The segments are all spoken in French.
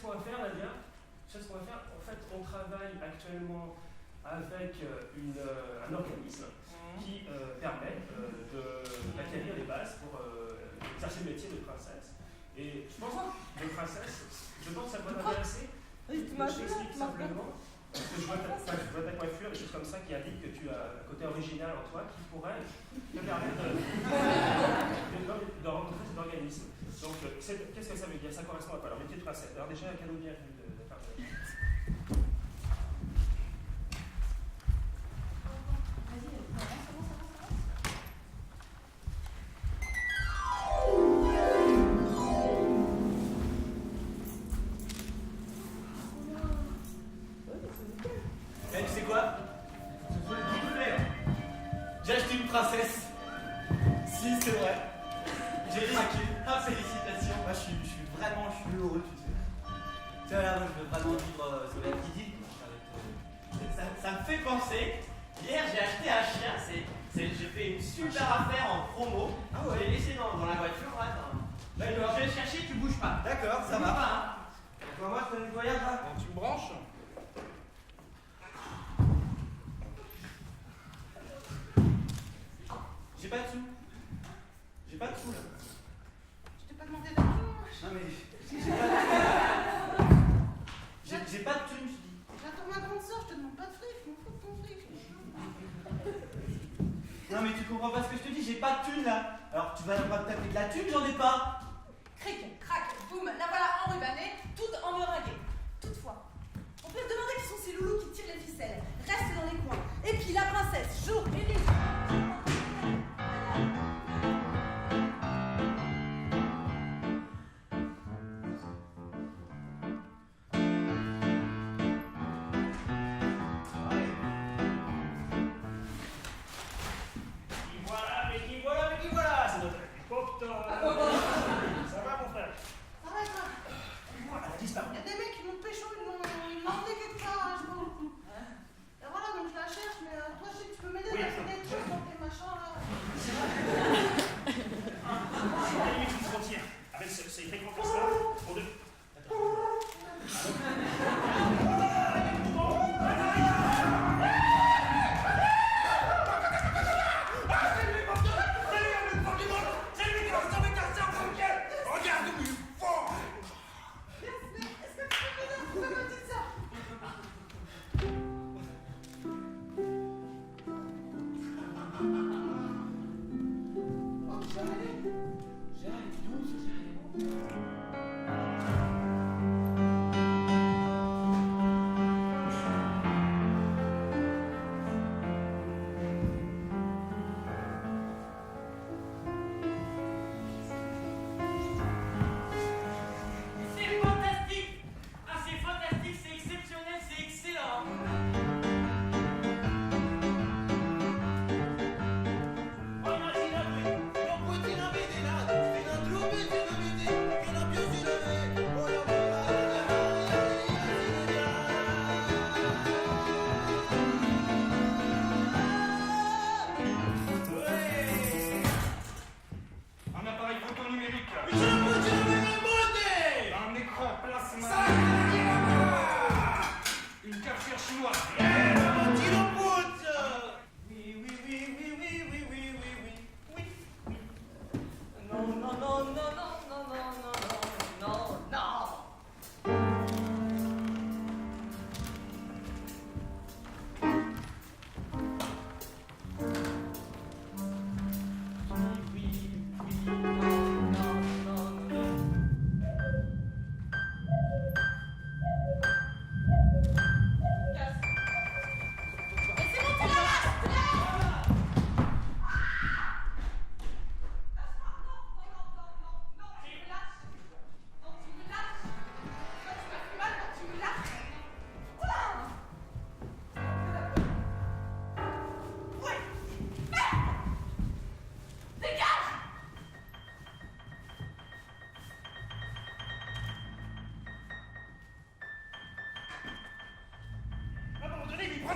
qu'on va faire, Nadia, en fait, on travaille actuellement avec un organisme qui permet d'acquérir les bases pour exercer le métier de princesse. Et je pense que de princesse, je pense que ça pourrait t'intéresser. Je t'explique simplement, parce que je vois ta coiffure, des choses comme ça qui indiquent que tu as un côté original en toi qui pourrait te permettre de rencontrer cet organisme. Donc, qu'est-ce que ça veut dire? Ça correspond à quoi? Alors, métier de princesse. Alors, déjà, un cadeau bienvenue de princesse. J'ai acheté une princesse. Si, c'est vrai. J'ai craqué. Ah, félicitations. Moi, je suis heureux, tu sais. Tiens, là, moi, je veux vraiment vivre sur la petite île. Ça me fait penser. Hier, j'ai acheté un chien. J'ai fait une super affaire en promo. Ah ouais. Je l'ai laissé dans la voiture. Là, d'accord. Je vais le chercher, tu bouges pas. D'accord, ça va. Pas, hein. D'accord, moi, je fais le nettoyage là. Bon, tu me branches? J'ai pas de sous. J'ai pas de sous là. Je t'ai pas demandé d'argent. Non mais j'ai pas de thunes. J'ai pas de thunes, je dis. J'attends ma grande soeur, je te demande pas de fric, je m'en fous de ton fric. Non mais tu comprends pas ce que je te dis, j'ai pas de thunes là. Alors tu vas pas me taper de la thune, j'en ai pas. Cric, crac, boum, la voilà enrubannée, toute emmeringuée. Toutefois, on peut se demander qui sont ces loulous qui tirent les ficelles, restent dans les coins. Et puis la princesse, jour et nuit.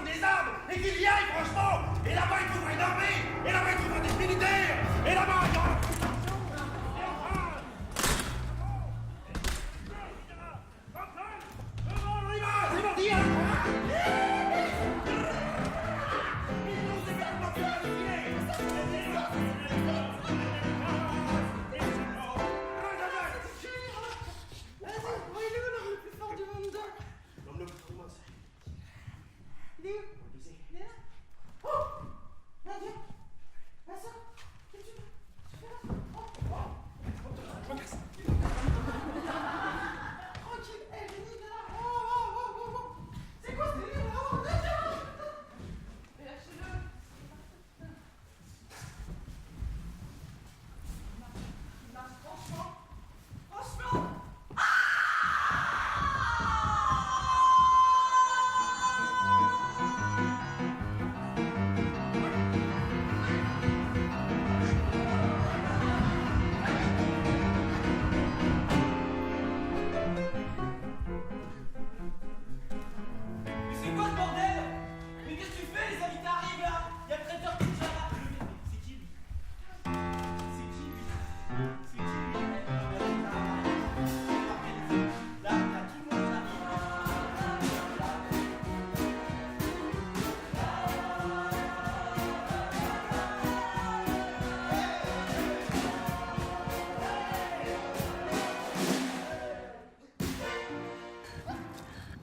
Des armes et qu'il y aille franchement. Et là-bas il trouverait une armée. Et là-bas il trouverait des militaires. Et là-bas il y aura...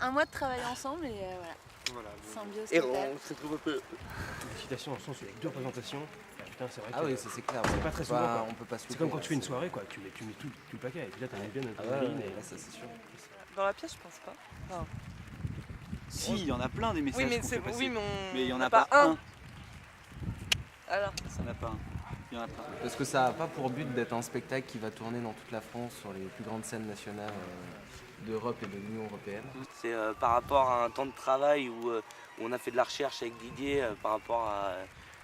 un mois de travail ensemble et voilà. Voilà. Symbiose Et totale. on s'est trouvé un peu. Félicitations dans le sens où il y a que 2 représentations. Putain, c'est vrai Ah que oui, ça c'est clair. c'est pas très souvent. Quoi. On peut pas se C'est comme quand louper, tu fais une c'est- soirée, quoi. Tu mets tout le paquet et puis là t'as une bien Ah ouais, adrénaline. ouais, là, ça c'est sûr. Dans la pièce, je pense pas. Enfin, Si, il y en a plein des messages oui, mais qu'on c'est fait passer. oui, mais on Mais il y en n'a a pas un. Alors, Ça n'a pas un. Il y en a plein. Parce que ça n'a pas pour but d'être un spectacle qui va tourner dans toute la France sur les plus grandes scènes nationales d'Europe et de l'Union européenne. C'est par rapport à un temps de travail où on a fait de la recherche avec Didier par rapport à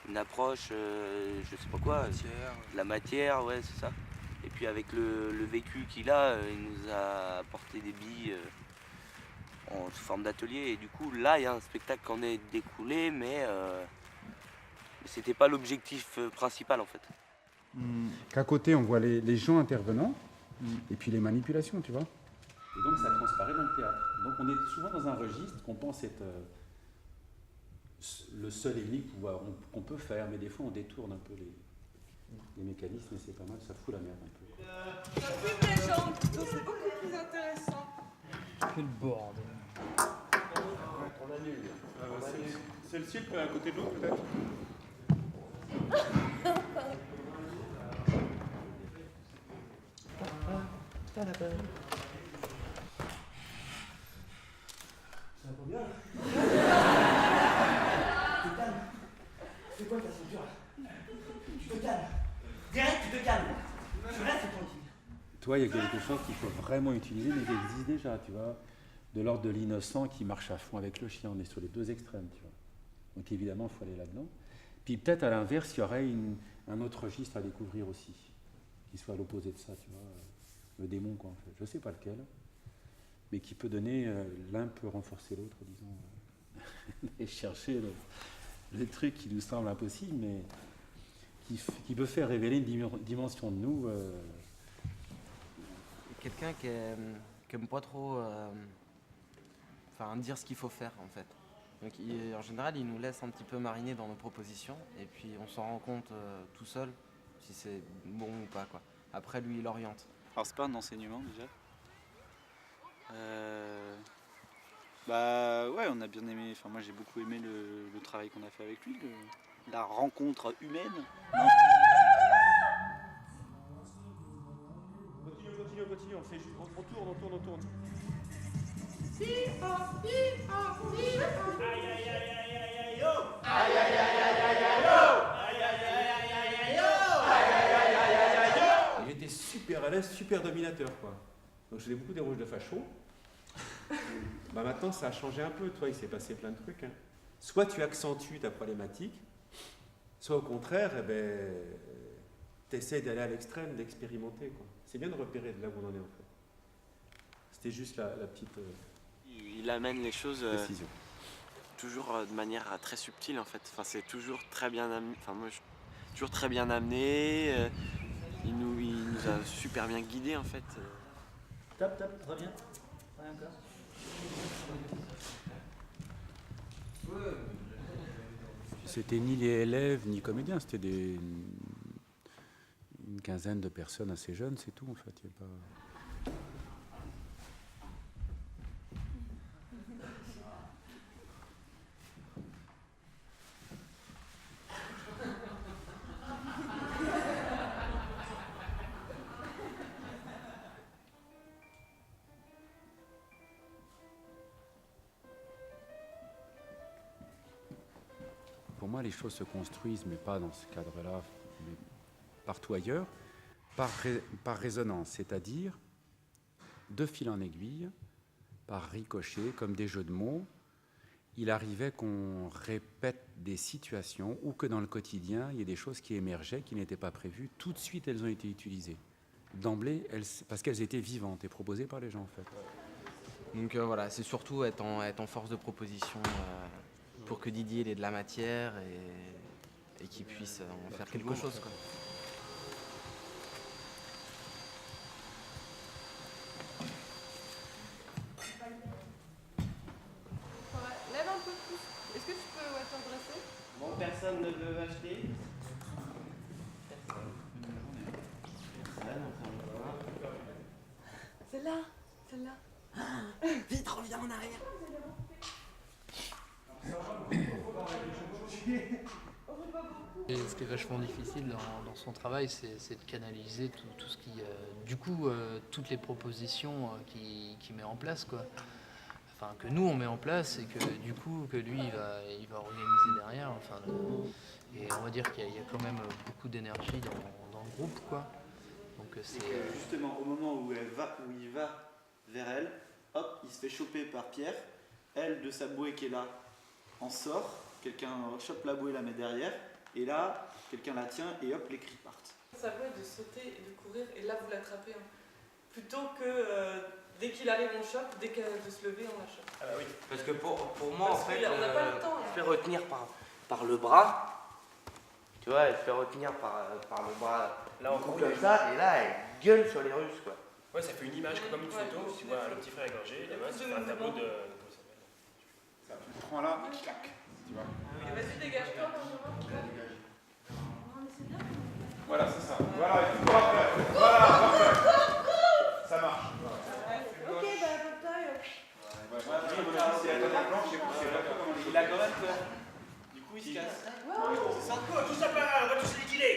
une approche, je sais pas quoi, de la matière, ouais, c'est ça. Et puis avec le vécu qu'il a, il nous a apporté des billes en sous forme d'atelier. Et du coup, là, il y a un spectacle qui en est découlé, mais c'était pas l'objectif principal en fait. Qu'à côté, on voit les gens intervenants et puis les manipulations, tu vois. Et donc ça transparaît dans le théâtre. Donc on est souvent dans un registre qu'on pense être le seul et unique qu'on peut faire, mais des fois on détourne un peu les mécanismes et c'est pas mal, ça fout la merde un peu. ça fume les jambes, donc c'est beaucoup plus intéressant. Quel bordel. On annule. Celle-ci, elle peut à côté de l'autre peut-être. Ça va pas bien C'est quoi ta ceinture là? Tu te calmes. Direct, tu te calmes. Je reste tranquille. Toi, il y a quelque chose qu'il faut vraiment utiliser, mais qui existe déjà, tu vois, de l'ordre de l'innocent qui marche à fond avec le chien. On est sur les deux extrêmes, tu vois. Donc évidemment, il faut aller là-dedans. Puis peut-être à l'inverse, il y aurait un autre registre à découvrir aussi, qui soit à l'opposé de ça, tu vois, le démon, quoi, en fait. Je sais pas lequel, mais qui peut donner, l'un peut renforcer l'autre, disons, et chercher le truc qui nous semble impossible, mais qui peut faire révéler une dimension de nous. Quelqu'un qui aime pas trop dire ce qu'il faut faire en fait. Donc en général, il nous laisse un petit peu mariner dans nos propositions et puis on s'en rend compte tout seul si c'est bon ou pas, quoi. Après, lui, il oriente. Alors c'est pas un enseignement déjà. Bah ouais, on a bien aimé, enfin moi j'ai beaucoup aimé le travail qu'on a fait avec lui, la rencontre humaine. Continue, on fait juste, on tourne. Il était super à l'aise, super dominateur, quoi. Donc je faisais beaucoup des rôles de facho. Bah maintenant ça a changé un peu, toi, il s'est passé plein de trucs. Hein. Soit tu accentues ta problématique, soit au contraire, tu essaies d'aller à l'extrême, d'expérimenter, quoi. C'est bien de repérer de là où on en est en fait. C'était juste la petite Il amène les choses précision. toujours de manière très subtile en fait. Enfin, c'est toujours très bien amené. Enfin, moi, toujours très bien amené. Il nous a super bien guidés en fait. Top, reviens. Reviens encore. C'était ni les élèves ni comédiens, c'était une quinzaine de personnes assez jeunes, c'est tout en fait. Il y a pas... Pour moi, les choses se construisent, mais pas dans ce cadre-là, mais partout ailleurs, par résonance, c'est-à-dire de fil en aiguille, par ricochet, comme des jeux de mots. Il arrivait qu'on répète des situations ou que dans le quotidien, il y ait des choses qui émergeaient, qui n'étaient pas prévues. Tout de suite, elles ont été utilisées. D'emblée, parce qu'elles étaient vivantes et proposées par les gens, en fait. Donc voilà, c'est surtout être en force de proposition pour que Didier ait de la matière et qu'il puisse en faire quelque chose, quoi. Lève un peu plus. Est-ce que tu peux t'adresser? Bon, personne ne veut acheter. Celle-là. Vite, reviens en arrière. Et ce qui est vachement difficile dans son travail, c'est de canaliser tout ce qui, toutes les propositions qu'il met en place, quoi. Enfin, que nous on met en place et que du coup que lui il va organiser derrière. Enfin, et on va dire qu'il y a quand même beaucoup d'énergie dans le groupe, quoi. Donc c'est justement au moment où il va vers elle, hop, il se fait choper par Pierre. Elle de sa bouée qui est là en sort. Quelqu'un chope la bouée, la met derrière. Et là, quelqu'un la tient et hop, les cris partent. Ça peut être de sauter et de courir et là vous l'attrapez. Hein. Plutôt que dès qu'il arrive on chope, dès qu'elle de se lever on la chope. Ah bah oui. Parce que pour moi, Parce en fait, on n'a pas le temps, elle se fait retenir par le bras. Tu vois, elle se fait retenir par le bras. Là, on coupe comme ça, et là, elle gueule sur les Russes, quoi. Ouais, ça fait une image comme une photo. Tu vois le petit frère égorgé, la main, tu fais un tableau de. Ça, tu le prends là, clac. Tu vois. Vas-y, dégage-toi, Voilà, c'est ça. Voilà, il faut parfait. Voilà, parfait. Ça marche. Ok, bah, fauteuil. Il a quand même peur. Du coup, il se casse. C'est ça. Tous à part, on va tous les liquider.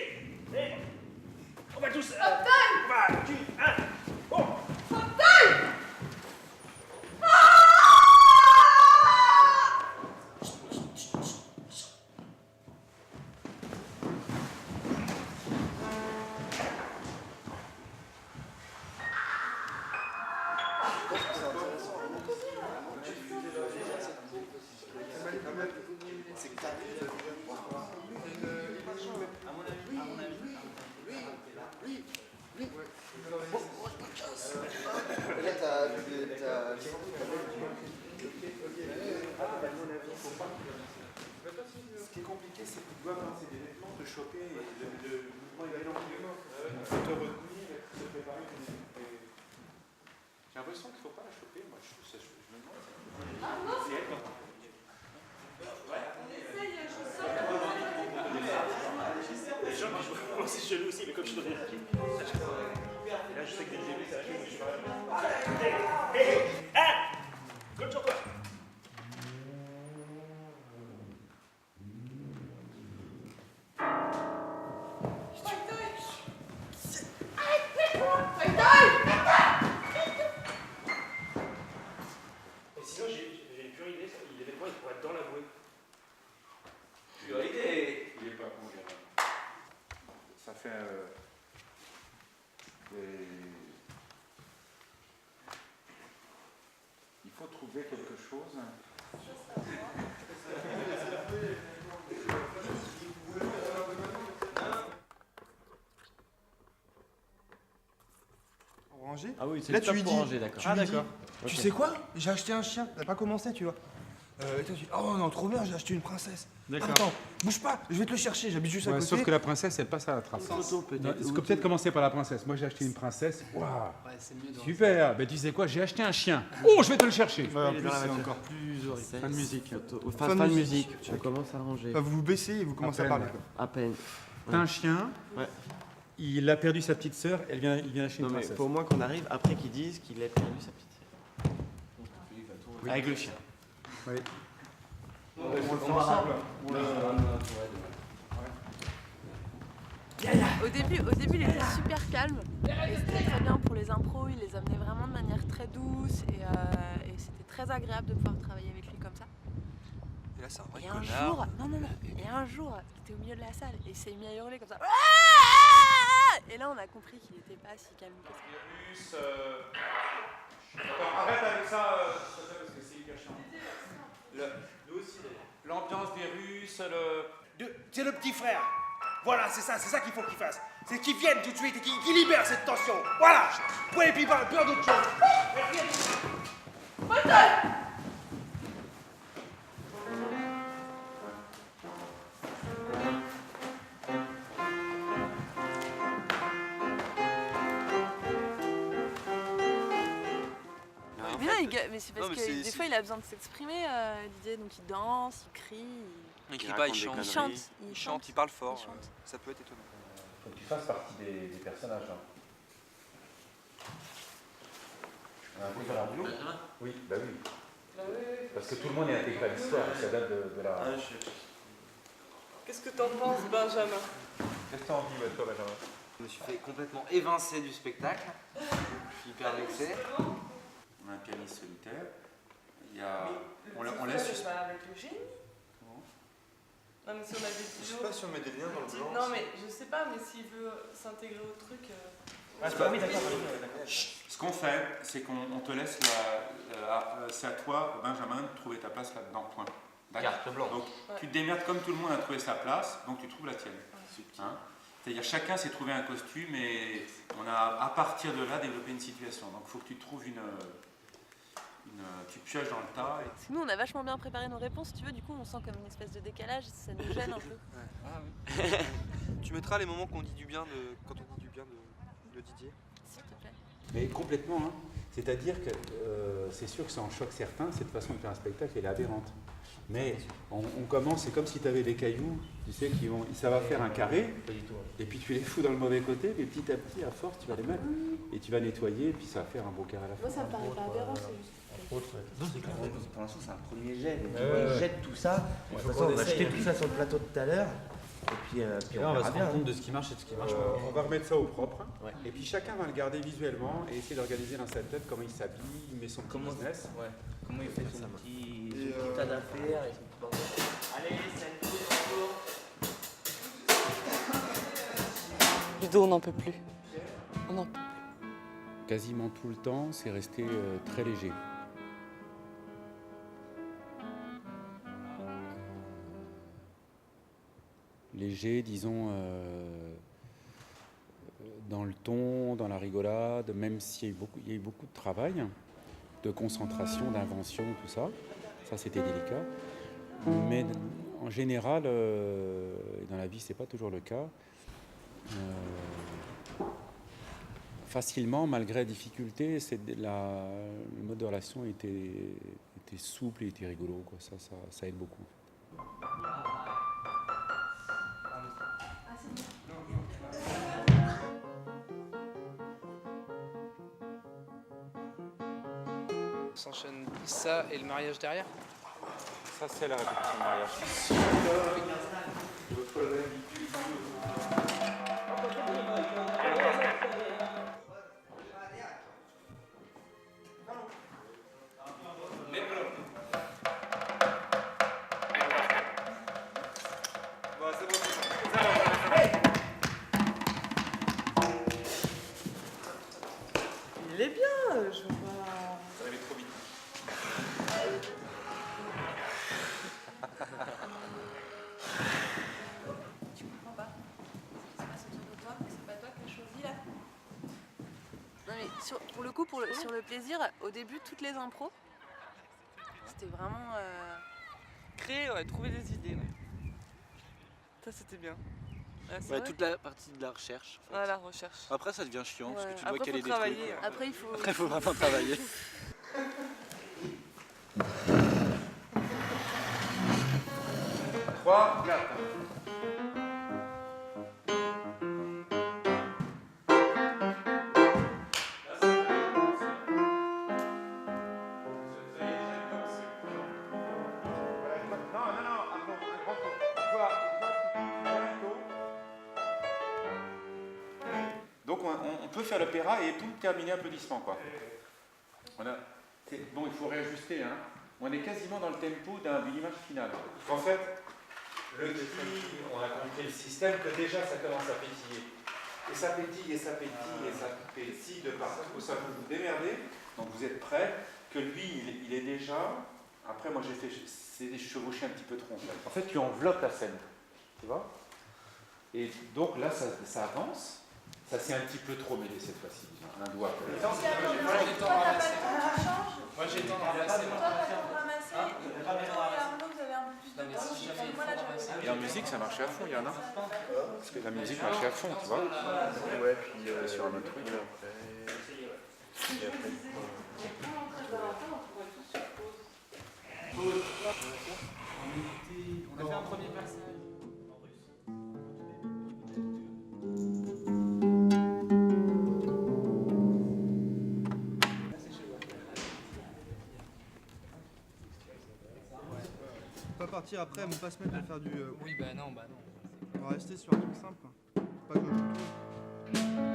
On va tous. Ce qui est compliqué, c'est que tu dois penser des vêtements, te choper et le mouvement est violent. Il faut te retenir et se préparer. J'ai l'impression qu'il ne faut pas la choper. Moi, je trouve ça, je me demande. C'est elle quand même. Les gens qui jouent, moi c'est chelou aussi, mais comme je suis dans les équipes, et là je sais que dès le début, ça joue, je suis pas. Hé, compte sur toi. Et sinon, j'ai une pure idée, les vêtements ils pourraient être dans la bouée. Pure idée. Il n'est pas con, le gamin. Ça fait. Il faut trouver quelque chose. Ranger. Ah oui, c'est Là, le tu top lui pour dis, ranger, d'accord. tu lui dis, tu sais quoi? J'ai acheté un chien, t'as pas commencé, tu vois. Et toi, tu dis, oh non, trop bien, j'ai acheté une princesse. D'accord. Attends, bouge pas, je vais te le chercher, j'habite juste à côté. Sauf que la princesse, elle passe à la trappe. Peut-être commencer par la princesse. Moi, j'ai acheté une princesse. Waouh, super. Ben, tu sais quoi, j'ai acheté un chien. Oh, je vais te le chercher. En plus, c'est encore plus horrible. Fin de musique. Fin de musique. On commence à ranger. Enfin, vous vous baissez et vous commencez à parler. Quoi. À peine. T'as un chien. Ouais. Il a perdu sa petite sœur. Il vient acheter une Non, mais princesse. faut au moins qu'on arrive après qu'ils disent qu'il a perdu sa petite sœur. Oui. Avec le chien. Oui. On le fait ensemble. Au début, il était super calme. Et c'était très bien pour les impros. Il les amenait vraiment de manière très douce. Et c'était très agréable de pouvoir travailler avec lui comme ça. Et là, c'est un vrai Et connard. un jour, il était au milieu de la salle et il s'est mis à hurler comme ça. Et là, on a compris qu'il n'était pas si calme que ça. Attends, arrête avec ça, parce que c'est hyper chiant. L'ambiance des Russes, C'est le petit frère. Voilà, c'est ça qu'il faut qu'il fasse. C'est qu'il vienne tout de suite et qu'il libère cette tension. Voilà. Ouais, et puis plein d'autres choses. Mais non, mais c'est parce que des fois, il a besoin de s'exprimer, Didier. Donc il danse, il crie. Il crie pas, il chante. Il chante, Il parle fort. il chante. Ça peut être étonnant. Faut que tu fasses partie des personnages. Hein. Un peu sur la radio. Oui, bah oui. Bah oui. Parce que tout le monde est intégré à l'histoire, ça date de la... Qu'est-ce que t'en penses, Benjamin? Qu'est-ce que t'as envie, toi, Benjamin? Je me suis fait complètement évincer du spectacle. Je suis hyper vexé. On a un pianiste solitaire. Il y a... On C'est laisse... pas avec le génie. Non, mais si on a des Je sais pas si on met des liens dans le blanc. Non, mais je sais pas, mais s'il veut s'intégrer au truc. Ah, c'est pas... Oui, d'accord. Ce qu'on fait, c'est qu'on te laisse c'est à toi, Benjamin, de trouver ta place là-dedans. Point. Carte blanche. Donc tu te démerdes comme tout le monde a trouvé sa place, donc tu trouves la tienne. Hein? C'est-à-dire chacun s'est trouvé un costume et on a à partir de là développé une situation. Donc il faut que tu trouves tu pioches dans le tas. Parce que nous, on a vachement bien préparé nos réponses, tu veux, du coup, on sent comme une espèce de décalage, ça nous gêne un peu. Ah oui. Tu mettras les moments qu'on dit du bien quand on dit du bien de Didier. S'il te plaît. Mais complètement, hein. C'est-à-dire que c'est sûr que ça en choque certains, cette façon de faire un spectacle, elle est aberrante. Mais on commence, c'est comme si tu avais des cailloux, tu sais, ça va faire un carré, et puis tu les fous dans le mauvais côté, mais petit à petit, à force, tu vas les mettre, et tu vas nettoyer, et puis ça va faire un beau carré à la fin. Moi, ça me paraît pas aberrant, c'est juste. Non, c'est clair. Pour l'instant, c'est un premier jet. Ils jettent tout ça. De toute façon, on va jeter tout ça sur le plateau de tout à l'heure. Et puis là, on va se rendre compte de ce qui marche et de ce qui marche pas. On va remettre ça au propre, et puis chacun va le garder visuellement, et essayer d'organiser dans sa tête comment il s'habille, il met son petit business. Comment il fait son petit tas d'affaires et son petit bordel. Allez, c'est le tour. Ludo, on n'en peut plus. On n'en peut plus. Quasiment tout le temps, c'est resté très léger. Léger, disons, dans le ton, dans la rigolade, même s'il y a eu beaucoup de travail, de concentration, d'invention, tout ça. Ça, c'était délicat. Mais en général, dans la vie, c'est pas toujours le cas. Facilement, malgré la difficulté, le mode de relation était souple et était rigolo, quoi. Ça aide beaucoup. On s'enchaîne ça et le mariage derrière. Ça, c'est la répétition de mariage. Il est bien, je vois pas. Ça allait trop vite. Tu comprends pas ce qui se passe autour de toi, c'est pas toi qui as choisi là. Non mais pour le coup, sur le plaisir, au début, toutes les impros, c'était vraiment... Créer, trouver des idées. Ouais. Ça, c'était bien. Ouais, toute la partie de la recherche. Ah, la recherche. Après, ça devient chiant parce que tu Après, dois caler faut des travailler, trucs. Après, il faut vraiment travailler. 3, 4. Donc on peut faire l'opéra et tout terminer applaudissement, quoi. Bon, il faut réajuster, hein. On est quasiment dans le tempo d'une image finale. En fait, on a compris le système que déjà ça commence à pétiller. Et ça pétille, et ça pétille, et ça pétille de partout. Ça vous vous démerdez, donc vous êtes prêts, que lui, il est déjà... Après, moi, c'est chevauché un petit peu trop. En fait, tu enveloppes la scène, tu vois. Et donc là, ça avance. Ça s'est un petit peu trop mêlé cette fois-ci, un doigt. Toi, t'as pas le temps, tu changes. Moi j'ai le temps de remplacer. Toi, t'as le temps de ramasser. Toi et Arnaud, vous avez un peu plus de temps. Moi, là, j'avais... Et en musique, ça marchait à fond, il y en a. Parce que la musique marchait à fond, tu vois. Ouais, puis sur un autre truc. On a fait un premier personnage. partir après, on va pas se mettre à faire du. Oui, bah non. On va rester sur un truc simple. Quoi. Pas que je joue tout.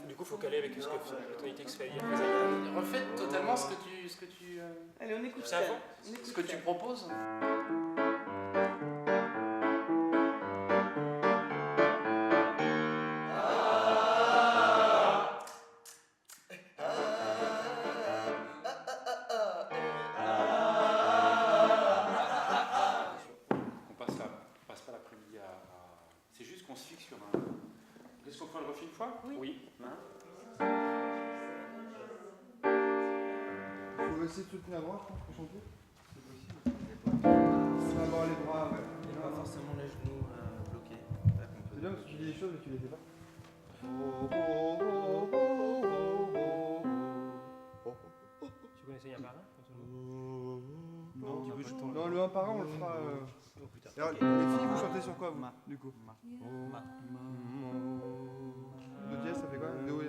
Du coup, faut caler avec ce que la tonalité que se fait dire. Refais totalement ce que tu Allez, on écoute ça. ce que tu proposes. On passe pas l'après-midi à... C'est juste qu'on se fixe sur un... Est-ce qu'on peut le refaire une fois? Oui. Hein? Faut essayer de soutenir à droite pour chanter. C'est possible. On va avoir les bras, ouais. Et pas forcément les genoux bloqués. C'est bien parce que tu dis des choses mais tu les fais pas. Tu connaissais Yann Barlin? Non, le 1 par 1 on le fera. Alors, les filles, vous chantez sur quoi vous, du coup? De dièse, ça fait quoi? De oui.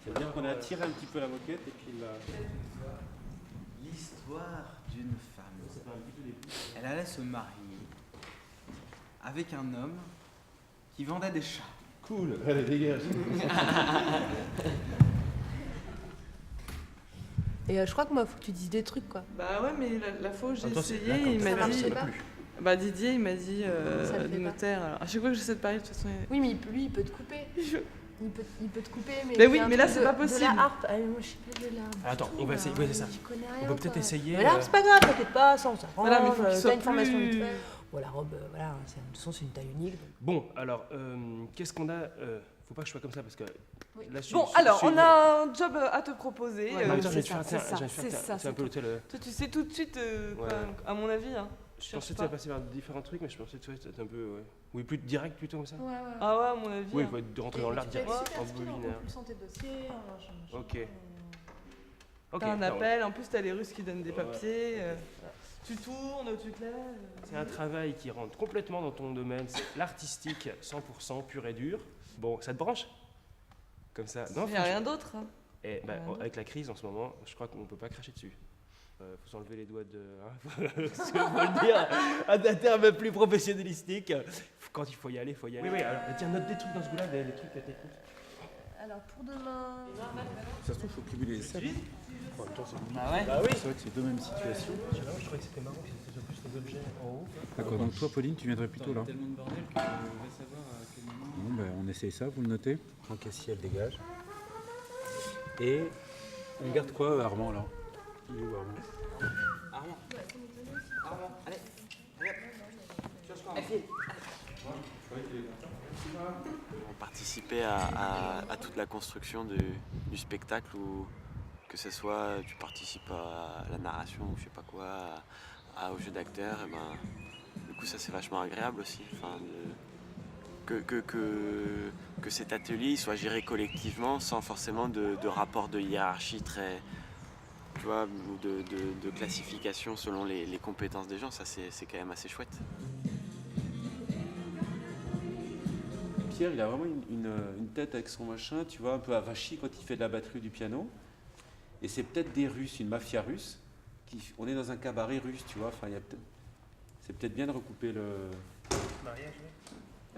C'est-à-dire qu'on a tiré un petit peu la moquette et puis là. L'histoire d'une femme. Elle allait se marier avec un homme qui vendait des chats. Cool, allez, dégage. Et je crois que moi, faut que tu dises des trucs, quoi. Bah ouais, mais la fois où j'ai Attends, essayé, il m'a dit. pas. Bah Didier, il m'a dit Ça le fait le pas. notaire. Alors, à chaque fois que j'essaie de parler, de toute façon. Oui, mais lui, il peut te couper. Il peut te couper, mais. Mais oui, il y a un mais là, truc c'est pas de possible. la harpe. Allez, moi, je sais pas de la harpe. Attends, on va essayer. Oui, c'est ça. J'y connais On rien. peut peut-être quoi. essayer. Mais là, c'est pas grave, t'inquiète pas, ça Voilà, mais faut qu'il soit t'as une formation plus- vite fait. Bon, la robe, voilà, de toute façon, c'est une taille unique. donc. Bon, alors, qu'est-ce qu'on a faut pas que je sois comme ça parce que. Oui. Là, je Bon, suis- alors, je suis- on a un job à te proposer. Ouais, attends, je vais te c'est faire ça, c'est un c'est peu le tout. tel. Toi, tu sais tout de suite, quoi, Ouais. à mon avis. Hein. Je pensais que tu vas passer par différents trucs, mais je pensais que tu vas être un peu. Ouais. Oui, plus direct plutôt comme ça. Ouais, ouais. Ah ouais, à mon avis. Oui, il hein. faut être rentrer dans Et l'art tu peux être direct. super En speed en bobinaire. compulsant tes dossiers, en machin, machin. Ok. Ok. T'as un ça roule. appel, en plus t'as les Russes qui donnent des Ouais. papiers. Tu tournes, tu te lèves. C'est un travail qui rentre complètement dans ton domaine, c'est l'artistique 100% pur et dur. Bon, ça te branche? Comme ça. Il n'y a rien d'autre. hein. Et bah, Rien d'autre. avec la crise en ce moment, je crois qu'on peut pas cracher dessus. Faut s'enlever les doigts de. Faut le dire à un terme plus professionnalistique. Quand il faut y aller, faut y aller. Oui, alors tiens, note des trucs dans ce goût-là, des trucs techniques. Alors, pour demain. Ça se trouve, il faut cumuler les salles. En même temps, c'est Ah ouais? Bah oui. C'est vrai que c'est deux mêmes situations. Je trouvais que c'était marrant, c'était plus les objets en haut. D'accord, donc toi, Pauline, tu viendrais plutôt là. Tellement de bordel que je vais savoir à quel moment. Bon, ben, on essaye ça, vous le notez. Tant qu'à ciel dégage. Et on garde quoi, Armand, là? Il est où, Armand? Armand, allez. On participait à toute la construction du spectacle, où que ce soit tu participes à la narration ou je sais pas quoi, au jeu d'acteur, et ben, du coup ça c'est vachement agréable aussi. Enfin, que cet atelier soit géré collectivement sans forcément de rapport de hiérarchie très, tu vois, ou de classification selon les compétences des gens, ça c'est quand même assez chouette. Pierre, il a vraiment une tête avec son machin, tu vois, un peu avachi quand il fait de la batterie ou du piano. Et c'est peut-être des Russes, une mafia russe. On est dans un cabaret russe, tu vois. Enfin, c'est peut-être bien de recouper le.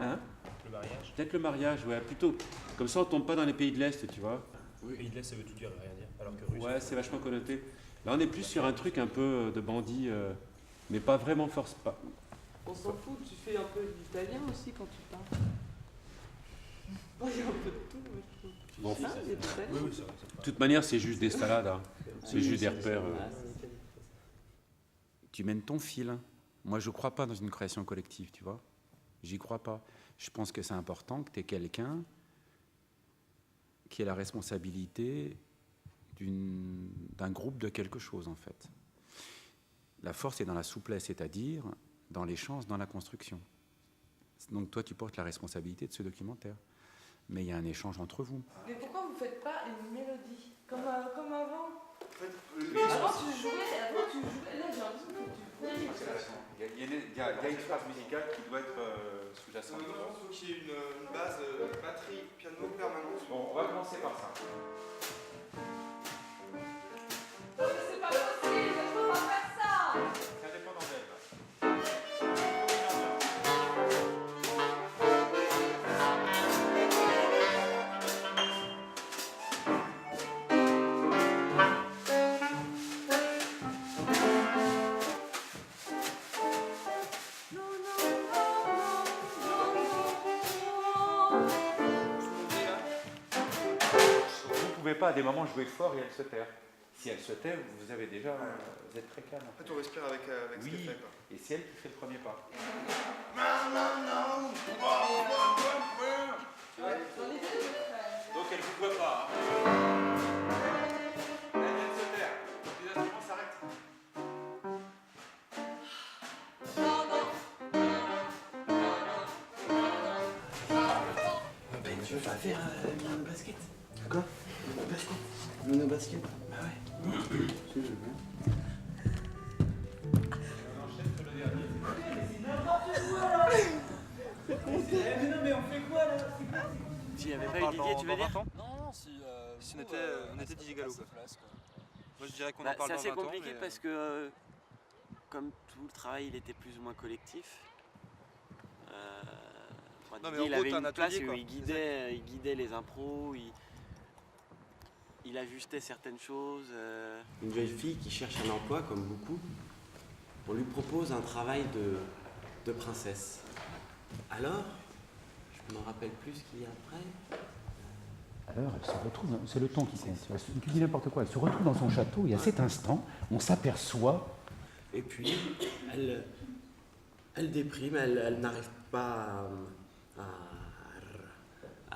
Hein? Le mariage. Peut-être le mariage, ouais, plutôt. Comme ça, on tombe pas dans les pays de l'Est, tu vois. Oui, pays de l'Est, ça veut tout dire et rien dire. Alors que russe. Ouais, c'est vachement connoté. Là, on est plus sur un truc un peu de bandit, mais pas vraiment force pas. On s'en fout, tu fais un peu d'italien aussi quand tu parles. Il y a un peu de tout, moi, je trouve. Bon. Ah, il y a des traits. Oui, ça. De toute manière, c'est juste des salades, hein. C'est juste des repères. Tu mènes ton fil. Moi, je ne crois pas dans une création collective, tu vois. J'y crois pas. Je pense que c'est important que tu aies quelqu'un qui ait la responsabilité d'un groupe de quelque chose, en fait. La force est dans la souplesse, c'est-à-dire dans l'échange, dans la construction. Donc toi, tu portes la responsabilité de ce documentaire. Mais il y a un échange entre vous. Mais pourquoi vous ne faites pas une mélodie comme avant? Oui, Avant tu jouais, là j'ai l'impression que tu... Il y a une phrase musicale qui doit être sous-jacente. Non, il faut qu'il y ait une base batterie, piano permanente. Bon, on va commencer par ça. Non, mais c'est pas possible, je peux pas faire ça. C'est indépendant d'elle. Pas à des moments jouer fort et elle se taire. Si elle se tait, vous avez déjà, vous êtes très calme. En fait, on respire avec ce oui, qu'elle fait. Et c'est elle qui fait le premier pas. Donc elle ne vous voit pas. Elle vient de se taire. Les instruments s'arrêtent. Tu veux pas faire une basket? Quoi? Une basket? Bah ouais. Si, je veux bien. On enchaîne sur le dernier. Mais c'est n'importe quoi là! Mais non, mais on fait quoi là? S'il n'y avait pas eu Didier, tu veux dire? Non, si on était Didier Gallo. Moi je dirais qu'on en parle dans 20 ans. C'est assez compliqué parce que comme tout le travail il était plus ou moins collectif. Non, mais Didier, en il gros, avait t'as un une place atelier, où quoi. il guidait les impros, il ajustait certaines choses. Une jeune fille qui cherche un emploi, comme beaucoup, on lui propose un travail de princesse. Alors, je ne me rappelle plus ce qu'il y a après. Alors, elle se retrouve, c'est le ton qui compte. Tu dis n'importe quoi, elle se retrouve dans son château et à cet instant, on s'aperçoit. Et puis, elle déprime, elle n'arrive pas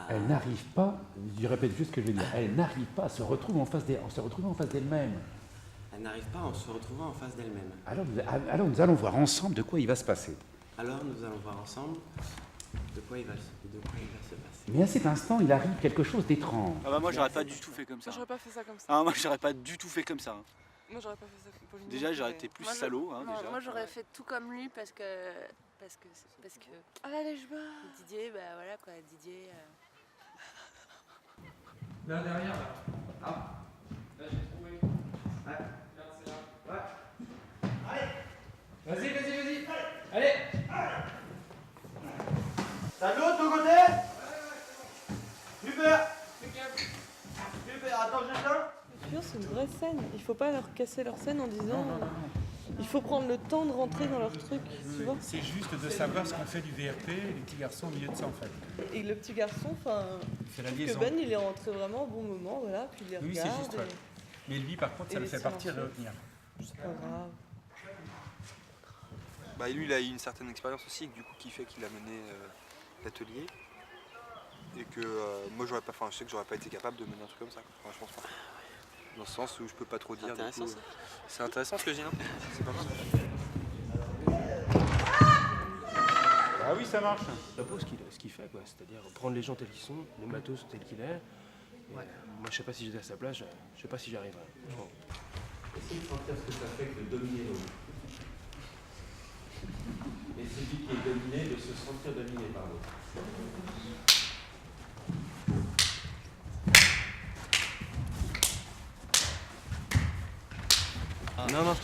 Elle n'arrive pas, je répète juste ce que je veux dire, elle n'arrive pas à se retrouver en face d'elle-même. Elle n'arrive pas en se retrouvant en face d'elle-même. Alors nous allons voir ensemble de quoi il va se passer. Alors nous allons voir ensemble de quoi il va se passer. Mais à cet instant, il arrive quelque chose d'étrange. Ah bah moi j'aurais pas du tout fait comme ça. Moi j'aurais pas fait ça comme ça. Ah moi j'aurais pas du tout fait comme ça. Moi j'aurais pas fait ça comme Pauline. Déjà j'aurais été plus salaud. Déjà. Moi j'aurais fait tout comme lui parce que Ah là, les joueurs. Didier, bah voilà quoi, Didier. Là derrière là. Ah. Là j'ai trouvé. Ouais. Regarde, c'est là. Ouais. Allez. Vas-y. Allez. Ça l'autre de ton côté? Super. Super, attends, je C'est une vraie scène. Il faut pas leur casser leur scène en disant. Il faut prendre le temps de rentrer dans leur truc, tu vois. C'est juste de savoir ce qu'on fait du VRP et les petits garçons au milieu de ça en fait. Et le petit garçon, enfin, fait la que liaison. Ben il est rentré vraiment au bon moment, voilà, puis il les Oui, c'est regarde. juste. Ouais. Mais lui, par contre, ça le fait partir et retenir. C'est pas grave. Bah, lui, il a eu une certaine expérience aussi, du coup, qui fait qu'il a mené l'atelier. Et que moi, je sais que j'aurais pas été capable de mener un truc comme ça. Enfin, je pense pas. Dans ce sens où je peux pas trop dire. Intéressant, ça. C'est intéressant ce que je dis, non? C'est pas mal. Ah oui, ça marche. Chapeau ce qu'il fait, quoi. C'est-à-dire prendre les gens tels qu'ils sont, le matos tel qu'il est. Et, moi, je sais pas si j'étais à sa place, je sais pas si j'y arriverais. Essayez de sentir ce que ça fait que de dominer l'autre. Et celui qui est dominé de se sentir dominé par l'autre.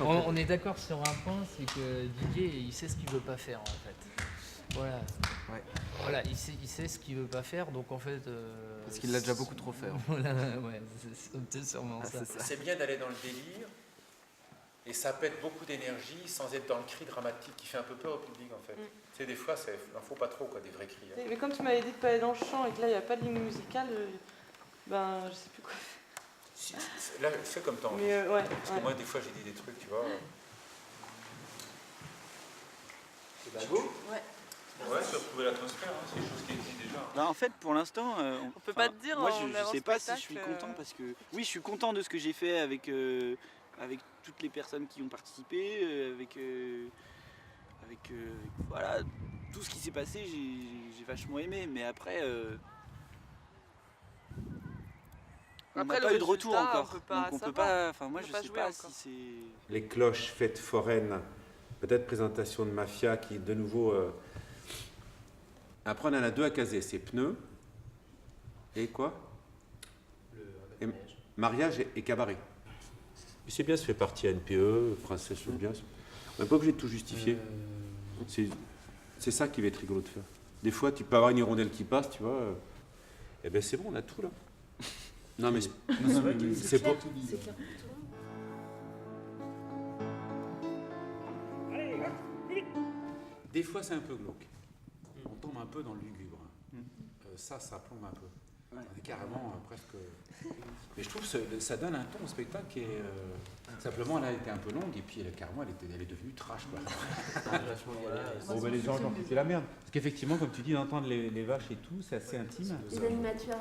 On est d'accord sur un point, c'est que Didier, il sait ce qu'il veut pas faire en fait. Voilà. Ouais. voilà, il sait ce qu'il veut pas faire, donc en fait. Parce qu'il l'a déjà beaucoup trop fait. Voilà, ouais, c'est sûrement ça. C'est bien d'aller dans le délire, et ça pète beaucoup d'énergie sans être dans le cri dramatique qui fait un peu peur au public en fait. Tu sais, des fois, il n'en faut pas trop, quoi, des vrais cris. Hein. Mais comme tu m'avais dit de pas aller dans le chant et que là, il n'y a pas de ligne musicale, ben, je sais plus quoi faire. Là, fais comme t'as envie. Ouais, parce que moi, des fois, j'ai dit des trucs, tu vois. C'est pas beau? Ouais. Ouais, ça prouver l'atmosphère, hein, c'est des choses qui existent déjà. Bah, en fait, pour l'instant, on peut pas te dire. Moi, je sais pas si je suis content parce que oui, je suis content de ce que j'ai fait avec toutes les personnes qui ont participé, voilà, tout ce qui s'est passé, j'ai vachement aimé. Mais après, on n'a pas eu de retour encore, donc on peut pas. Enfin, moi, je sais pas si c'est. Les cloches, fêtes foraines, peut-être présentation de mafia qui, de nouveau. Après, on en a 2 à caser, c'est pneus et quoi? Mariage et cabaret. Et c'est bien, ça fait partie NPE, Princesse, c'est bien. On n'est pas obligé de tout justifier. C'est ça qui va être rigolo de faire. Des fois, tu peux avoir une hirondelle qui passe, tu vois. Eh bien, c'est bon, on a tout là. Non, mais c'est pas. Des fois, c'est un peu glauque. On tombe un peu dans le lugubre. Ça plombe un peu. On est carrément presque. Mais je trouve que ça donne un ton au spectacle qui est. Simplement, elle a été un peu longue et puis carrément, elle est devenue trash. Quoi. Bon, ben, les gens ont foutu la merde. Parce qu'effectivement, comme tu dis, d'entendre les vaches et tout, c'est assez intime. Les animateurs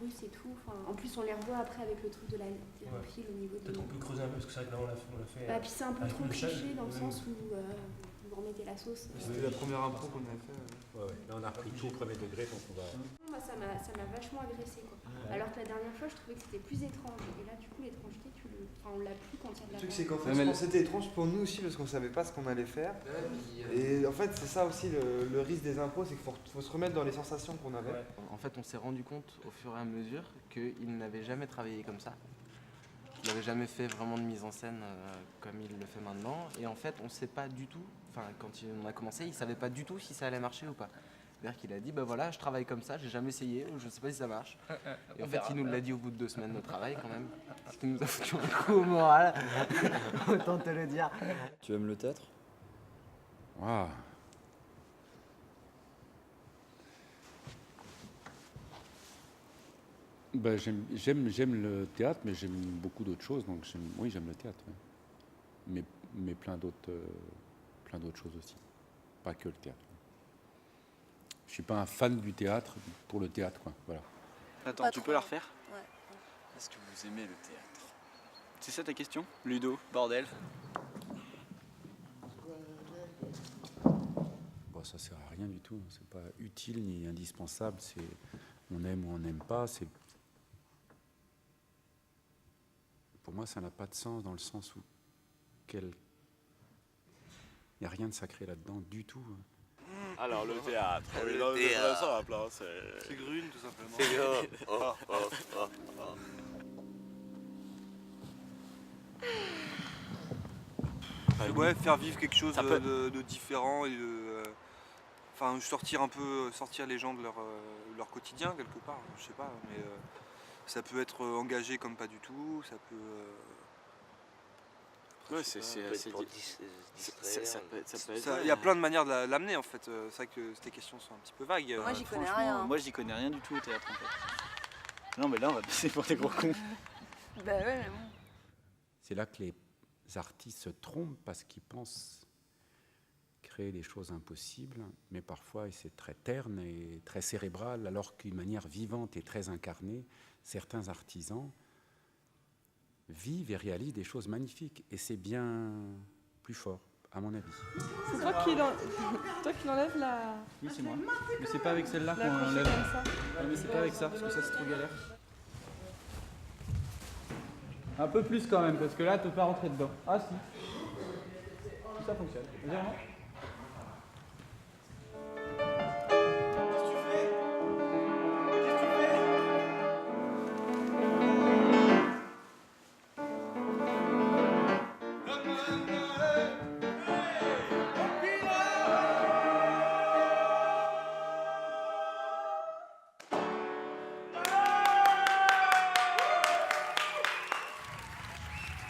russes et tout. En plus, on les revoit après avec le truc de la pile au niveau des. Peut-être on peut creuser un peu parce que c'est vrai que là, on l'a fait. Bah, puis c'est un peu trop cliché dans le sens où vous remettez la sauce. C'était la première impro qu'on avait fait. Ouais. Là, on a repris tout au premier degré, donc on va. Moi, ça m'a vachement agressé, quoi. Alors que la dernière fois, je trouvais que c'était plus étrange. Et là, du coup, l'étrangeté, on l'a plus quand il y a de la. Le truc, c'est qu'en fait, je pense que c'était étrange pour nous aussi parce qu'on savait pas ce qu'on allait faire. Et en fait, c'est ça aussi le risque des impros, c'est qu'il faut se remettre dans les sensations qu'on avait. Ouais. En fait, on s'est rendu compte au fur et à mesure qu'il n'avait jamais travaillé comme ça. Il n'avait jamais fait vraiment de mise en scène comme il le fait maintenant. Et en fait, on ne sait pas du tout, enfin, quand on a commencé, il ne savait pas du tout si ça allait marcher ou pas. C'est-à-dire qu'il a dit, bah voilà, je travaille comme ça, j'ai jamais essayé, je ne sais pas si ça marche. Et en fait, il nous l'a dit au bout de 2 semaines de travail quand même. Ce qui nous a foutu un coup au moral, autant te le dire. Tu aimes le théâtre? Waouh. Ben, j'aime le théâtre, mais j'aime beaucoup d'autres choses. Donc oui, j'aime le théâtre. Ouais. Mais plein d'autres choses aussi. Pas que le théâtre. Je suis pas un fan du théâtre pour le théâtre, quoi. Voilà. Attends, tu peux la refaire? Ouais. Est-ce que vous aimez le théâtre? C'est ça ta question? Ludo, bordel. Bon, ça sert à rien du tout. C'est pas utile ni indispensable. C'est on aime ou on n'aime pas. Pour moi, ça n'a pas de sens dans le sens où il n'y a rien de sacré là-dedans du tout. Alors le théâtre, C'est Grune tout simplement. Ouais, faire vivre quelque chose de différent et enfin sortir les gens de leur quotidien quelque part, je sais pas, mais ça peut être engagé comme pas du tout, ça peut. Ouais, c'est assez Il y a plein de manières de l'amener en fait. C'est vrai que tes questions sont un petit peu vagues. Moi, j'y connais rien. Moi, j'y connais rien du tout au théâtre en fait. Non, mais là, on va passer pour des gros cons. Bah ouais, mais bon. C'est là que les artistes se trompent parce qu'ils pensent créer des choses impossibles, mais parfois c'est très terne et très cérébral, alors qu'une manière vivante et très incarnée, certains artisans vivent et réalisent des choses magnifiques, et c'est bien plus fort, à mon avis. C'est toi qui l'enlèves la. Oui, c'est moi. Mais c'est pas avec celle-là qu'on La l'enlève. comme ça. Ouais, mais c'est pas avec ça, parce que ça c'est trop galère. Un peu plus quand même, parce que là, tu peux pas rentrer dedans. Ah si. Ça fonctionne. Vraiment.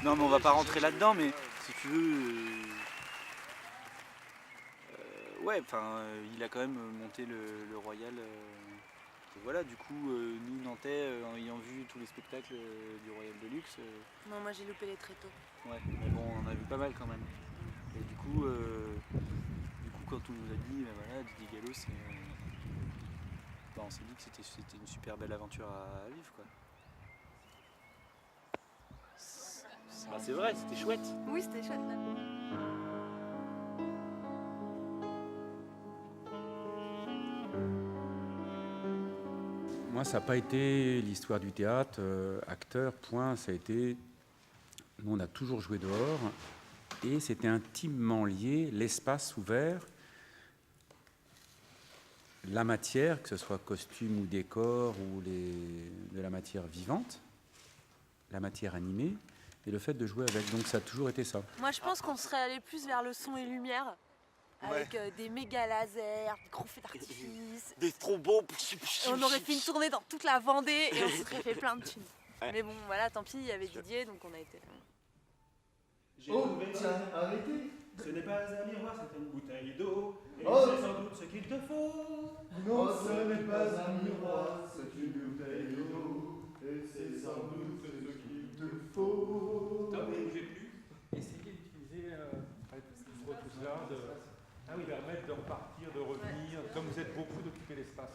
Non, mais on va pas rentrer là-dedans, mais si tu veux. Ouais, enfin, il a quand même monté le Royal. Et voilà, du coup, nous, Nantais, ayant vu tous les spectacles du Royal de Luxe. Non, moi j'ai loupé les tréteaux. Ouais, mais bon, on a vu pas mal quand même. Et du coup, quand on nous a dit, ben voilà, Didier Gallo, on s'est dit que c'était une super belle aventure à vivre, quoi. C'est vrai, c'était chouette. Oui, c'était chouette là. Moi, ça n'a pas été l'histoire du théâtre, acteur, point. Ça a été. Nous, on a toujours joué dehors. Et c'était intimement lié, l'espace ouvert, la matière, que ce soit costume ou décor, ou de la matière vivante, la matière animée, et le fait de jouer avec. Donc, ça a toujours été ça. Moi, je pense qu'on serait allé plus vers le son et lumière. Avec des méga lasers, des gros feux d'artifice. Des strobos. On aurait fait une tournée dans toute la Vendée et on se serait fait plein de thunes. Ouais. Mais bon, voilà, tant pis, il y avait Didier, donc on a été... Oh, tiens, arrêtez. Ce n'est pas un miroir, c'est une bouteille d'eau. Et Oh. c'est sans doute ce qu'il te faut. Non, ce n'est pas un miroir, c'est une bouteille d'eau. Et c'est sans doute ce qu'il te faut. Stop, ne bougez plus. Essayez d'utiliser tout cela, de permettre de repartir, de revenir, comme vous êtes beaucoup, d'occuper l'espace.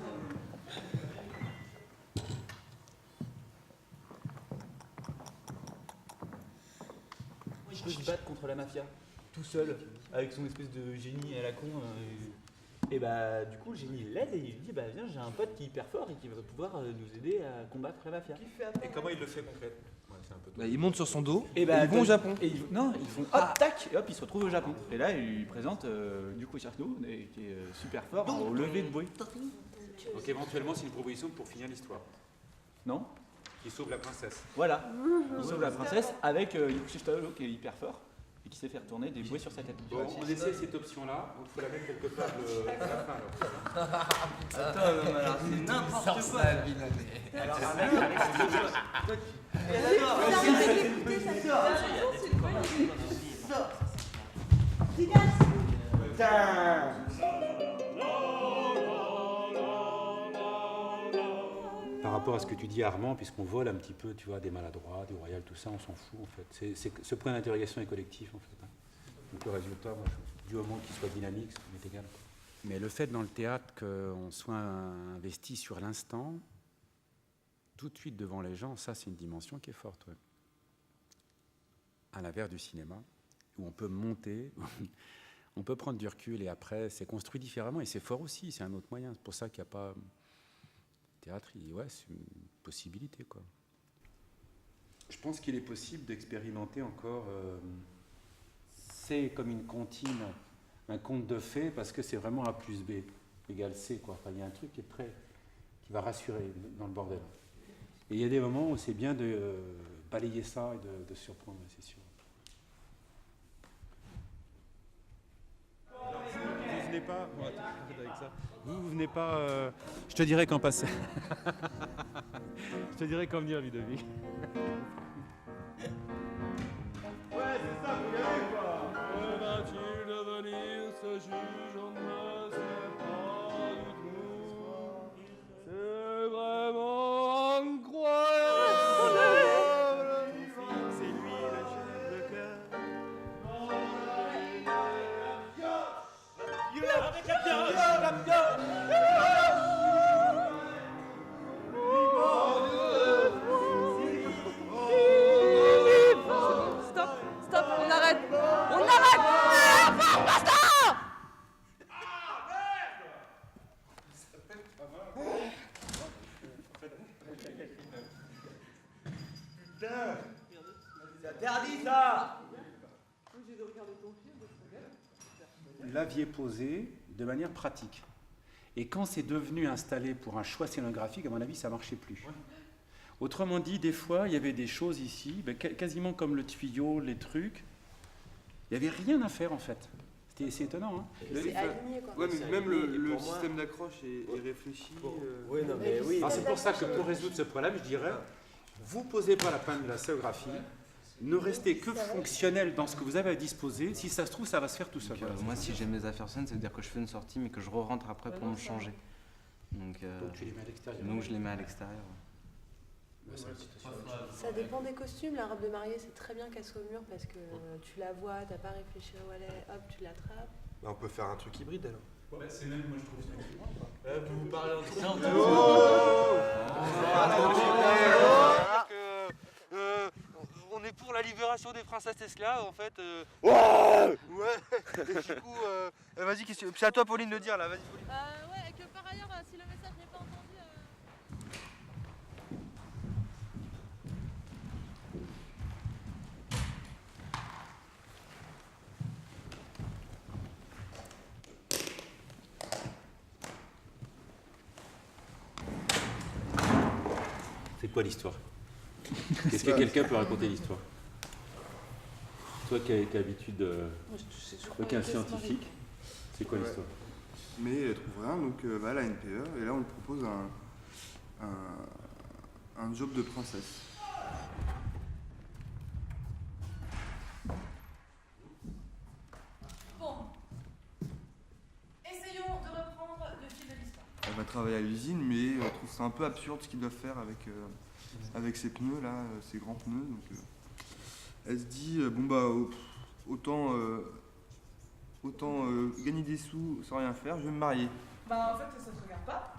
Il peut se battre contre la mafia, tout seul, avec son espèce de génie à la con. Et bah, du coup, le génie l'aide et il lui dit bah, viens, j'ai un pote qui est hyper fort et qui va pouvoir nous aider à combattre la mafia. Et comment il le fait concrètement? C'est un peu Bah, il monte sur son dos Et bah, ils vont au Japon. Et non, ils font hop, tac, et hop, ils se retrouvent au Japon. Et là, il lui présente du coup Circo, qui est super fort au lever de bouée. Donc éventuellement, c'est une proposition pour finir l'histoire. Non? Qui sauve la princesse. Voilà, il sauve la princesse avec Yuki Shitaro qui est hyper fort et qui sait faire tourner des bouées sur sa tête. Bon, on essaie cette option-là, donc il faut la mettre quelque part à la fin. Alors. Attends, non, alors c'est n'importe quoi. Alors, Par rapport à ce que tu dis, Armand, puisqu'on vole un petit peu, tu vois, des maladroits, des royales, tout ça, on s'en fout en fait. Ce point d'interrogation est collectif en fait. Donc le résultat, moi, du moment qu'il soit dynamique, ça m'est égal. Mais le fait dans le théâtre qu'on soit investi sur l'instant, tout de suite devant les gens, ça c'est une dimension qui est forte. Ouais. À l'inverse du cinéma, où on peut monter, on peut prendre du recul et après c'est construit différemment et c'est fort aussi, c'est un autre moyen. C'est pour ça qu'il n'y a pas... Théâtre, ouais, c'est une possibilité, quoi. Je pense qu'il est possible d'expérimenter encore. C'est comme une comptine, un conte de fées, parce que c'est vraiment A plus B égale C, quoi. Enfin, il y a un truc qui va rassurer dans le bordel. Et il y a des moments où c'est bien de balayer ça et de surprendre, c'est sûr. Vous venez pas. Bon, attends, avec ça. Vous venez pas. Je te dirai quand passer. Je te dirai quand venir, Ludovic. Ouais, c'est ça, vous y allez quoi. Que va-t-il devenir ce juge? On ne sait pas du tout. C'est vraiment incroyable. C'est lui le chef de cœur. Avec la pioche. Stop, on arrête. On arrête. Basta. Putain, c'est interdit ça. Vous l'aviez posé de manière pratique. Et quand c'est devenu installé pour un choix scénographique, à mon avis, ça ne marchait plus. Ouais. Autrement dit, des fois, il y avait des choses ici, quasiment comme le tuyau, les trucs. Il n'y avait rien à faire, en fait. C'est étonnant. Hein. C'est aligné, quoi. Ouais, mais même le système d'accroche est réfléchi. Oui, non, mais oui. C'est pour ça que pour résoudre ce problème, je dirais, vous ne posez pas la peine de la scénographie, Ne restez que fonctionnel dans ce que vous avez à disposer. Si ça se trouve, ça va se faire tout seul. Donc, moi, si j'ai mes affaires saines, ça veut dire que je fais une sortie, mais que je re-rentre après pour me changer. Donc tu les mets à l'extérieur. Donc je les mets à l'extérieur. Ça dépend des costumes. La robe de mariée, c'est très bien qu'elle soit au mur parce que tu la vois, t'as pas réfléchi où elle est, hop, tu l'attrapes. Bah, on peut faire un truc hybride alors. Bah, c'est même, moi je trouve ça équilibré. Vous parlez entre on est pour la libération des princesses esclaves en fait. Ouais. Et du coup, vas-y, c'est à toi Pauline de dire là, vas-y Pauline. Ouais, et que par ailleurs, si le message n'est pas entendu. C'est quoi l'histoire? Est-ce que quelqu'un peut raconter l'histoire? Toi qui as l'habitude, toi qui es un scientifique, c'est quoi l'histoire? Mais elle trouve rien, donc va à la NPE, et là on lui propose un job de princesse. Bon. Essayons de reprendre le fil de l'histoire. Elle va travailler à l'usine, mais elle trouve ça un peu absurde ce qu'ils doivent faire avec ces pneus là, ces grands pneus. Donc, elle se dit bon bah autant gagner des sous sans rien faire, je vais me marier. Bah en fait ça se regarde pas.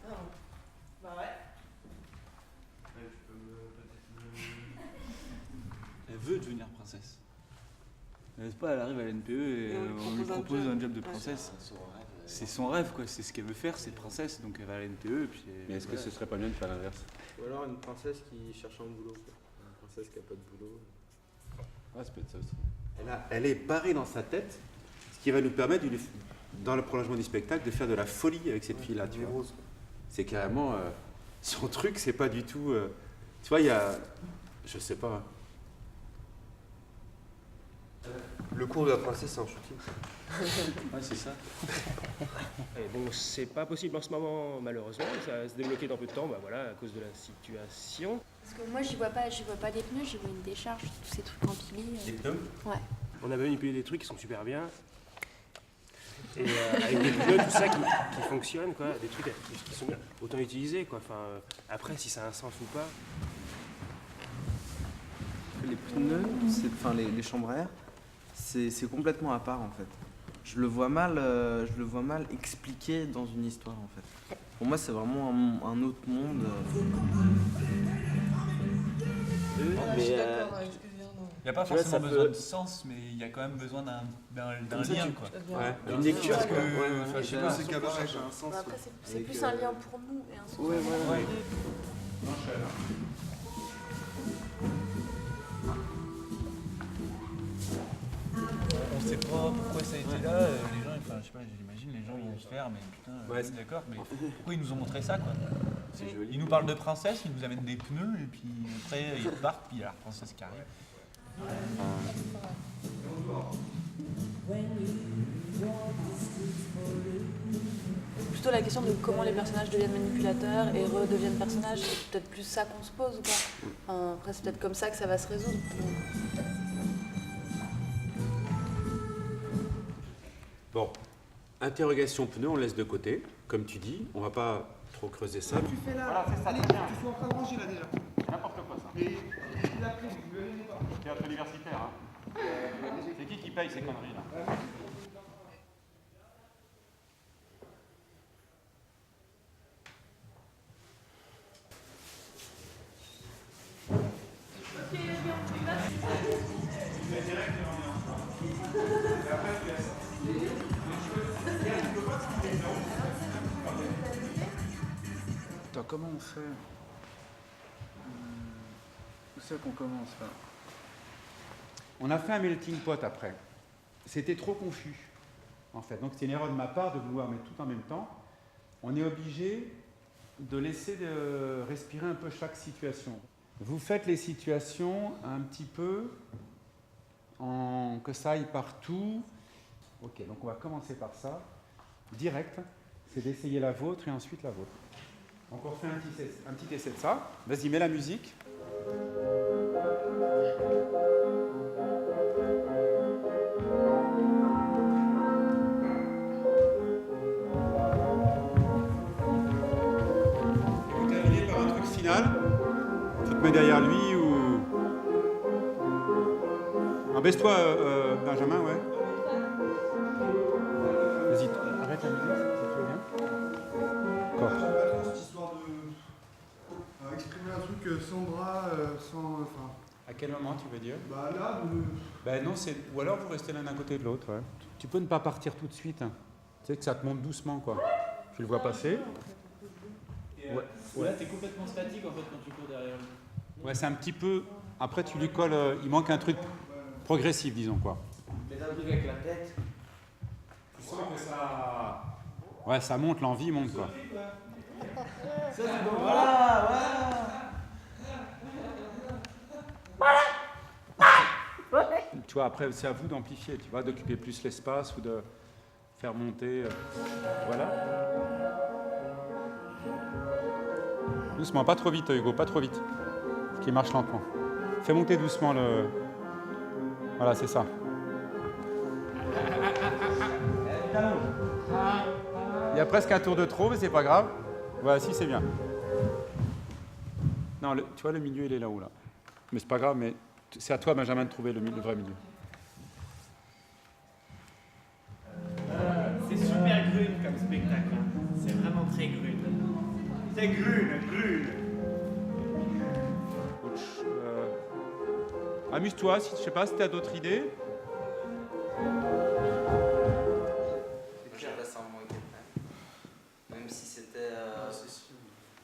Non. Bah ouais. Elle veut devenir princesse. N'est-ce pas, elle arrive à l'NPE et on lui propose un job de princesse. C'est son rêve quoi, c'est ce qu'elle veut faire, c'est princesse, donc elle va à l'NPE et puis... Mais est-ce que ce serait pas mieux de faire l'inverse? Ou alors une princesse qui cherche un boulot, quoi. Une princesse qui a pas de boulot. Ouais, ça peut être ça aussi. Elle est barrée dans sa tête, ce qui va nous permettre, dans le prolongement du spectacle, de faire de la folie avec cette fille-là. Tu vois. C'est carrément... son truc, c'est pas du tout... tu vois, il y a... Je sais pas... Le cours de la princesse, c'est un shooting. Ouais, c'est ça. Et bon, c'est pas possible en ce moment, malheureusement. Ça va se débloquer dans peu de temps, bah voilà, à cause de la situation. Parce que moi, j'y vois pas des pneus, j'y vois une décharge, tous ces trucs empilés. Des pneus? Ouais. On a manipulé des trucs qui sont super bien. Et avec des pneus, tout ça qui fonctionne, quoi. Des trucs qui sont bien. Autant utiliser, quoi. Enfin, après, si ça a un sens ou pas. Les pneus, les chambres à air, c'est complètement à part en fait. Je le vois mal expliqué dans une histoire en fait. Pour moi, c'est vraiment un autre monde. Je suis d'accord, excusez-moi. Il n'y a pas forcément besoin de sens, mais il y a quand même besoin d'un lien quoi. Ouais. Une lecture parce que... je sais pas, c'est cabaret, j'ai un sens. Après, c'est plus un lien pour nous et un sens. Ouais. On sait pas pourquoi ça a été là, les gens, enfin je sais pas, j'imagine les gens ils vont se faire, mais putain, Ouais, c'est d'accord, mais pourquoi ils nous ont montré ça quoi? C'est joli. Ils nous parlent de princesse, ils nous amènent des pneus, et puis après ils partent, puis il y a la princesse qui arrive. Plutôt la question de comment les personnages deviennent manipulateurs et redeviennent personnages, c'est peut-être plus ça qu'on se pose ou pas. Enfin, après, c'est peut-être comme ça que ça va se résoudre. Bon, interrogation pneu, on laisse de côté. Comme tu dis, on va pas trop creuser ça. Tu fais là, voilà, c'est ça, tu suis en train de ranger là déjà. N'importe quoi ça. Et la clé, vous ne venez pas. Théâtre universitaire, hein. C'est qui paye ces conneries là? Attends, comment on fait? Où c'est qu'on commence là? On a fait un melting pot après. C'était trop confus, en fait. Donc c'est une erreur de ma part de vouloir mettre tout en même temps. On est obligé de laisser respirer un peu chaque situation. Vous faites les situations un petit peu que ça aille partout. Ok, donc on va commencer par ça. Direct, c'est d'essayer la vôtre et ensuite la vôtre. Donc on refait un petit essai de ça. Vas-y, mets la musique. te mets derrière lui ou... Baisse-toi, Benjamin, ouais. Vas-y, arrête la musique, ça te va bien. Quoi? Cette histoire de exprimer un truc sans bras, sans... Enfin... À quel moment tu veux dire? Bah là, Ben non, c'est... Ou alors vous restez l'un à côté de l'autre, ouais. Tu peux ne pas partir tout de suite. Hein. Tu sais que ça te monte doucement, quoi. Tu le vois passer. Là, t'es complètement statique en fait quand tu cours derrière lui. Ouais, c'est un petit peu... Après, tu lui colles... il manque un truc progressif, disons, quoi. Mais un truc avec la tête. Tu sens que ça... Ouais, ça monte, l'envie monte, quoi. Ça, c'est bon. Voilà. Tu vois, après, c'est à vous d'amplifier, tu vois, d'occuper plus l'espace ou de faire monter... Voilà. Doucement, pas trop vite, Hugo, pas trop vite. Faut qu'il marche lentement. Fais monter doucement le... Voilà, c'est ça. Il y a presque un tour de trop, mais c'est pas grave. Voilà, si, c'est bien. Non, tu vois, le milieu, il est là-haut, là. Mais c'est pas grave, mais c'est à toi, Benjamin, de trouver le vrai milieu. C'est super grune comme spectacle. C'est vraiment très grune. C'est grune. Amuse-toi, si, je sais pas si tu as d'autres idées. Je passe un bon week-end. Même si c'était...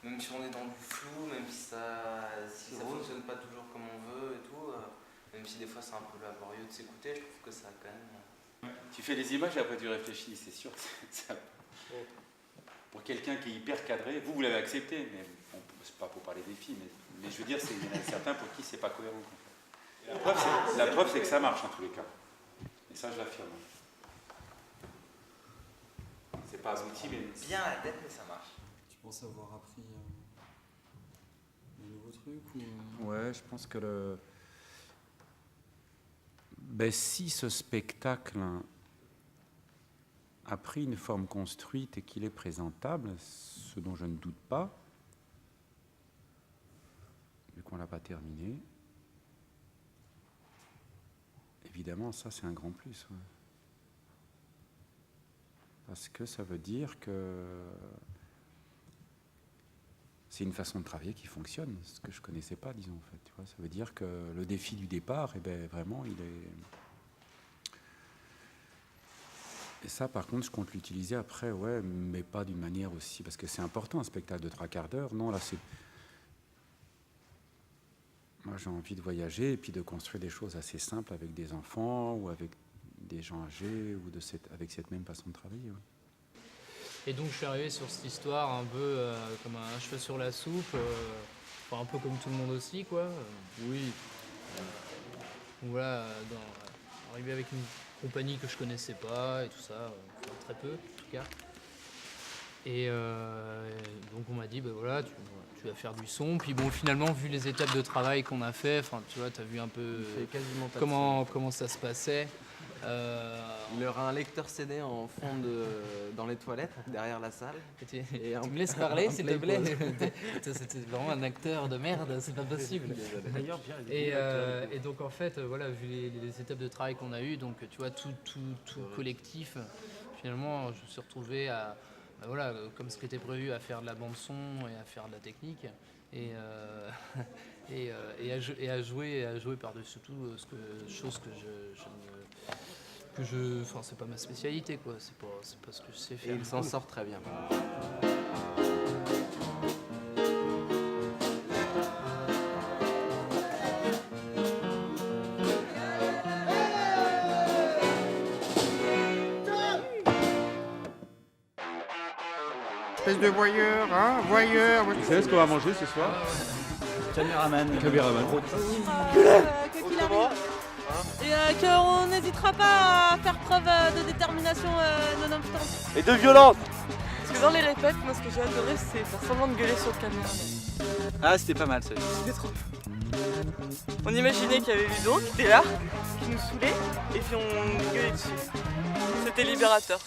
même si on est dans du flou, même si ça fonctionne pas toujours comme on veut et tout, même si des fois c'est un peu laborieux de s'écouter, je trouve que ça a quand même... Tu fais les images et après tu réfléchis, c'est sûr. Pour quelqu'un qui est hyper cadré, vous l'avez accepté, mais bon, c'est pas pour parler des filles, mais je veux dire, il y en a certains pour qui c'est pas cohérent. La preuve, c'est que ça marche en tous les cas. Et ça, je l'affirme. C'est pas abouti, mais... Bien à la tête, mais ça marche. Tu penses avoir appris un nouveau truc ou... Ouais, je pense que Ben, si ce spectacle a pris une forme construite et qu'il est présentable, ce dont je ne doute pas, vu qu'on ne l'a pas terminé, évidemment, ça c'est un grand plus. Ouais. Parce que ça veut dire que c'est une façon de travailler qui fonctionne, ce que je ne connaissais pas, disons, en fait. Tu vois, ça veut dire que le défi du départ, eh ben, vraiment, il est... Et ça, par contre, je compte l'utiliser après, ouais, mais pas d'une manière aussi... Parce que c'est important, un spectacle de 3/4 d'heure. Non, là, c'est... Moi, j'ai envie de voyager et puis de construire des choses assez simples avec des enfants ou avec des gens âgés ou avec cette même façon de travailler. Ouais. Et donc, je suis arrivé sur cette histoire un peu comme un cheveu sur la soupe, enfin, un peu comme tout le monde aussi, quoi. Oui. Donc voilà, arrivé avec une compagnie que je connaissais pas et tout ça, enfin, très peu en tout cas. Et donc on m'a dit, ben voilà, tu vas faire du son. Puis bon, finalement, vu les étapes de travail qu'on a fait, enfin, tu vois, tu as vu un peu comment ça se passait. Il y aura un lecteur CD en fond dans les toilettes, derrière la salle. Tu me laisses parler, s'il te plaît. C'était vraiment un acteur de merde, c'est pas possible. D'ailleurs, bien. Et donc en fait, voilà, vu les étapes de travail qu'on a eues, donc tu vois, tout collectif, finalement, je me suis retrouvé à, ben voilà, comme ce qui était prévu, à faire de la bande son et à faire de la technique. Et à jouer par-dessus tout chose enfin, c'est pas ma spécialité, quoi. C'est pas ce que je sais faire. Et il s'en sort très bien. Espèce de voyeur, hein, voyeur. Tu sais ce qu'on va manger ce soir? Caméraman. Et qu'on n'hésitera pas à faire preuve de détermination nonobstant. Et de violence. Parce que dans les répètes, moi ce que j'ai adoré, c'est faire semblant de gueuler sur le caméraman. Ah, c'était pas mal ça. C'était trop. On imaginait qu'il y avait Ludo qui était là, qui nous saoulait, et puis on gueulait dessus. C'était libérateur.